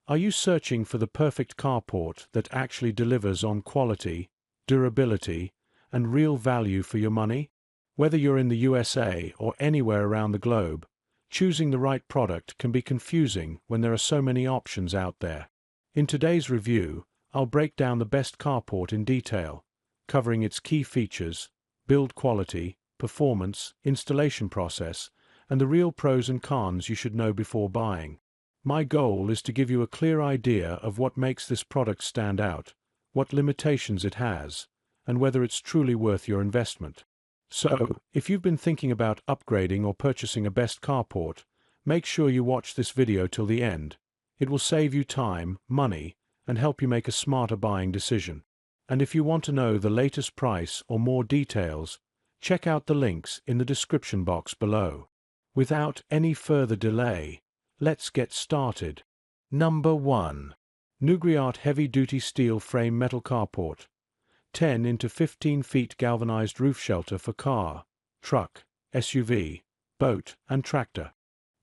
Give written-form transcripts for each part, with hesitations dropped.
Are you searching for the perfect carport that actually delivers on quality, durability, and real value for your money? Whether you're in the USA or anywhere around the globe, choosing the right product can be confusing when there are so many options out there. In today's review, I'll break down the best carport in detail, covering its key features, build quality, performance, installation process, and the real pros and cons you should know before buying. My goal is to give you a clear idea of what makes this product stand out, what limitations it has, and whether it's truly worth your investment. So, if you've been thinking about upgrading or purchasing a best carport, make sure you watch this video till the end. It will save you time, money, and help you make a smarter buying decision. And if you want to know the latest price or more details, check out the links in the description box below. Without any further delay, let's get started. Number 1. NUGRIART Heavy-Duty Steel Frame Metal Carport. 10 into 15 feet galvanized roof shelter for car, truck, SUV, boat, and tractor.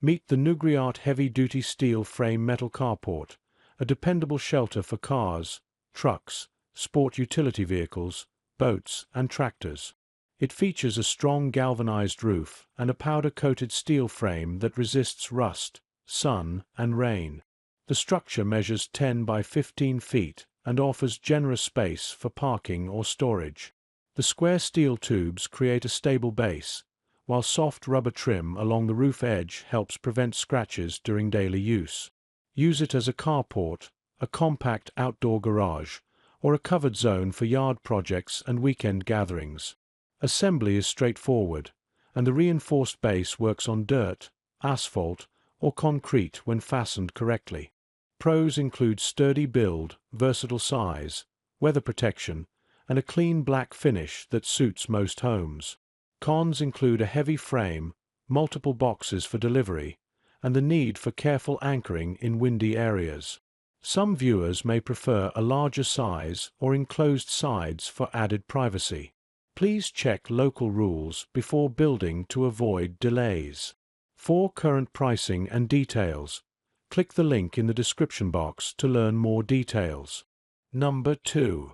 Meet the NUGRIART Heavy-Duty Steel Frame Metal Carport, a dependable shelter for cars, trucks, sport utility vehicles, boats, and tractors. It features a strong galvanized roof and a powder-coated steel frame that resists rust, sun, and rain. The structure measures 10 by 15 feet and offers generous space for parking or storage. The square steel tubes create a stable base, while soft rubber trim along the roof edge helps prevent scratches during daily use. Use it as a carport, a compact outdoor garage, or a covered zone for yard projects and weekend gatherings. Assembly is straightforward, and the reinforced base works on dirt, asphalt, or concrete when fastened correctly. Pros include sturdy build, versatile size, weather protection, and a clean black finish that suits most homes. Cons include a heavy frame, multiple boxes for delivery, and the need for careful anchoring in windy areas. Some viewers may prefer a larger size or enclosed sides for added privacy. Please check local rules before building to avoid delays. For current pricing and details, click the link in the description box to learn more details. Number 2.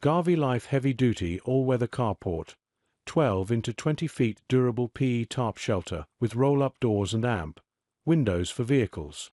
GarveeLife Heavy-Duty All-Weather Carport. 12 into 20 feet durable PE tarp shelter with roll-up doors and amp, windows for vehicles.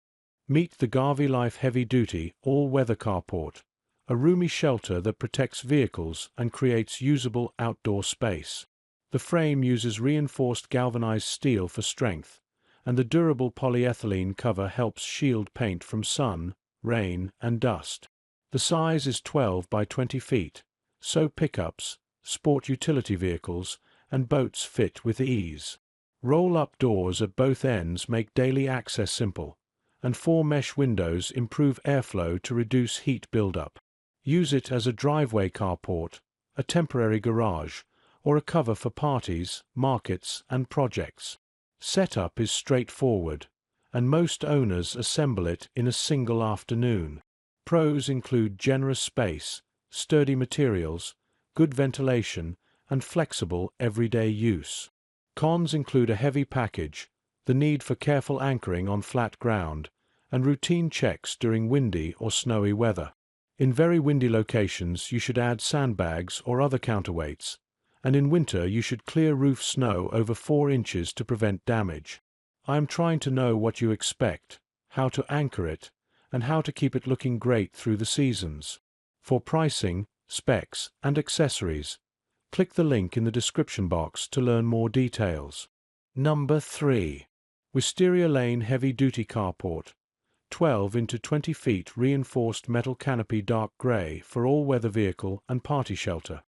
Meet the GarveeLife Heavy-Duty All-Weather Carport, a roomy shelter that protects vehicles and creates usable outdoor space. The frame uses reinforced galvanized steel for strength, and the durable polyethylene cover helps shield paint from sun, rain, and dust. The size is 12 by 20 feet, so pickups, sport utility vehicles, and boats fit with ease. Roll-up doors at both ends make daily access simple, and 4 mesh windows improve airflow to reduce heat buildup. Use it as a driveway carport, a temporary garage, or a cover for parties, markets, and projects. Setup is straightforward, and most owners assemble it in a single afternoon. Pros include generous space, sturdy materials, good ventilation, and flexible everyday use. Cons include a heavy package, the need for careful anchoring on flat ground, and routine checks during windy or snowy weather. In very windy locations, you should add sandbags or other counterweights, and in winter you should clear roof snow over 4 inches to prevent damage. I am trying to know what you expect, how to anchor it, and how to keep it looking great through the seasons. For pricing, specs, and accessories, click the link in the description box to learn more details. Number 3. Wisteria Lane Heavy-Duty Carport. 12 into 20 feet reinforced metal canopy dark gray for all-weather vehicle and party shelter.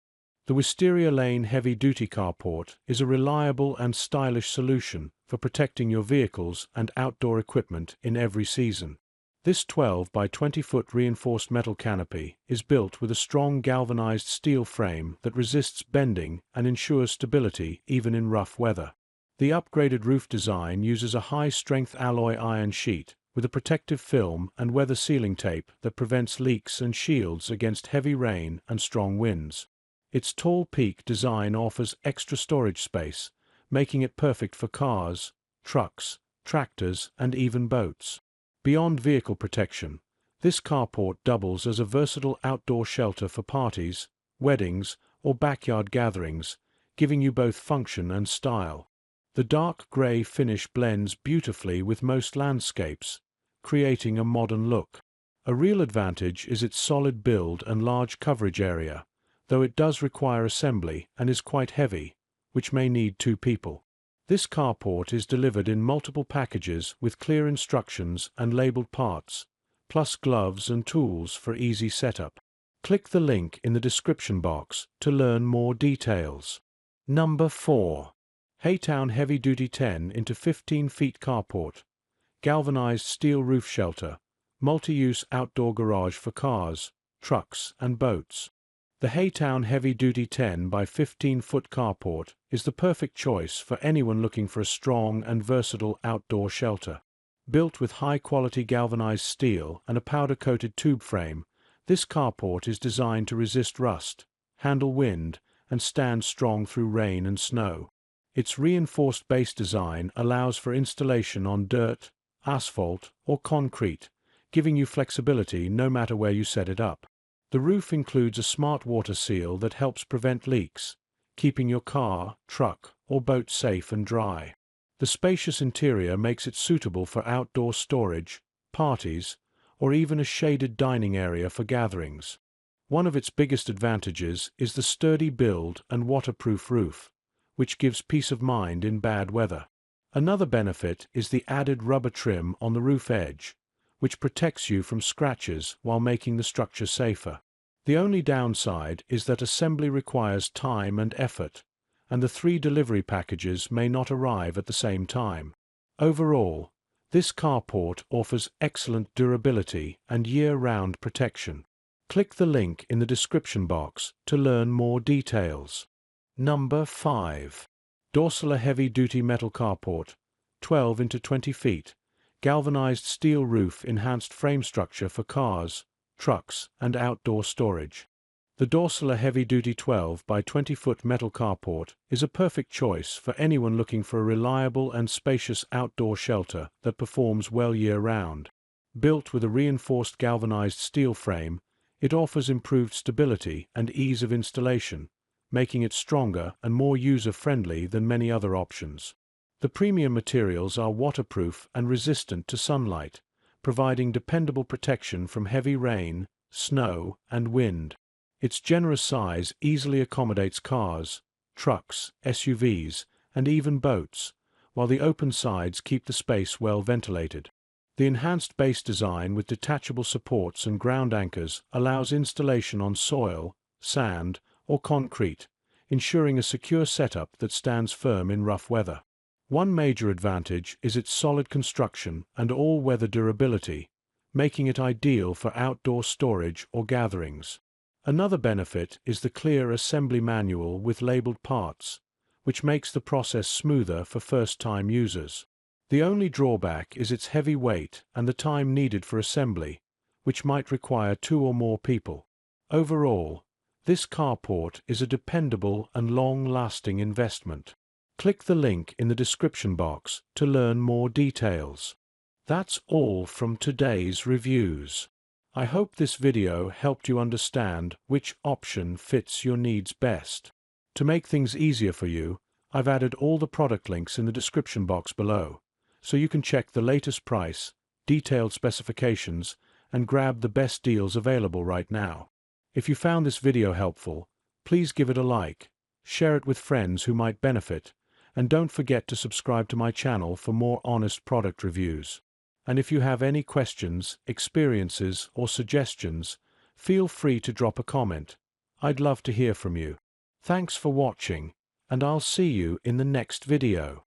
The Wisteria Lane Heavy-Duty Carport is a reliable and stylish solution for protecting your vehicles and outdoor equipment in every season. This 12 by 20 foot reinforced metal canopy is built with a strong galvanized steel frame that resists bending and ensures stability even in rough weather. The upgraded roof design uses a high-strength alloy iron sheet with a protective film and weather sealing tape that prevents leaks and shields against heavy rain and strong winds. Its tall peak design offers extra storage space, making it perfect for cars, trucks, tractors, and even boats. Beyond vehicle protection, This carport doubles as a versatile outdoor shelter for parties, weddings, or backyard gatherings, giving you both function and style. The dark grey finish blends beautifully with most landscapes, creating a modern look. A real advantage is its solid build and large coverage area, though it does require assembly and is quite heavy, which may need 2 people. This carport is delivered in multiple packages with clear instructions and labeled parts, plus gloves and tools for easy setup. Click the link in the description box to learn more details. Number 4. Haytown Heavy Duty 10 into 15 feet carport. Galvanized steel roof shelter. Multi-use outdoor garage for cars, trucks and boats. The Haytown Heavy Duty 10 by 15 foot carport is the perfect choice for anyone looking for a strong and versatile outdoor shelter. Built with high-quality galvanized steel and a powder-coated tube frame, this carport is designed to resist rust, handle wind, and stand strong through rain and snow. Its reinforced base design allows for installation on dirt, asphalt, or concrete, giving you flexibility no matter where you set it up. The roof includes a smart water seal that helps prevent leaks, keeping your car, truck, or boat safe and dry. The spacious interior makes it suitable for outdoor storage, parties, or even a shaded dining area for gatherings. One of its biggest advantages is the sturdy build and waterproof roof, which gives peace of mind in bad weather. Another benefit is the added rubber trim on the roof edge, which protects you from scratches while making the structure safer. The only downside is that assembly requires time and effort, and the 3 delivery packages may not arrive at the same time. Overall, this carport offers excellent durability and year-round protection. Click the link in the description box to learn more details. Number 5. Dorsela Heavy Duty Metal Carport, 12 into 20 feet. Galvanized steel roof enhanced frame structure for cars, trucks, and outdoor storage. The Dorsela Heavy Duty 12 by 20 foot metal carport is a perfect choice for anyone looking for a reliable and spacious outdoor shelter that performs well year-round. Built with a reinforced galvanized steel frame, it offers improved stability and ease of installation, making it stronger and more user-friendly than many other options. The premium materials are waterproof and resistant to sunlight, providing dependable protection from heavy rain, snow, and wind. Its generous size easily accommodates cars, trucks, SUVs, and even boats, while the open sides keep the space well ventilated. The enhanced base design with detachable supports and ground anchors allows installation on soil, sand, or concrete, ensuring a secure setup that stands firm in rough weather. One major advantage is its solid construction and all-weather durability, making it ideal for outdoor storage or gatherings. Another benefit is the clear assembly manual with labeled parts, which makes the process smoother for first-time users. The only drawback is its heavy weight and the time needed for assembly, which might require 2 or more people. Overall, this carport is a dependable and long-lasting investment. Click the link in the description box to learn more details. That's all from today's reviews. I hope this video helped you understand which option fits your needs best. To make things easier for you, I've added all the product links in the description box below, so you can check the latest price, detailed specifications, and grab the best deals available right now. If you found this video helpful, please give it a like, share it with friends who might benefit, and don't forget to subscribe to my channel for more honest product reviews. And if you have any questions, experiences, or suggestions, feel free to drop a comment. I'd love to hear from you. Thanks for watching, and I'll see you in the next video.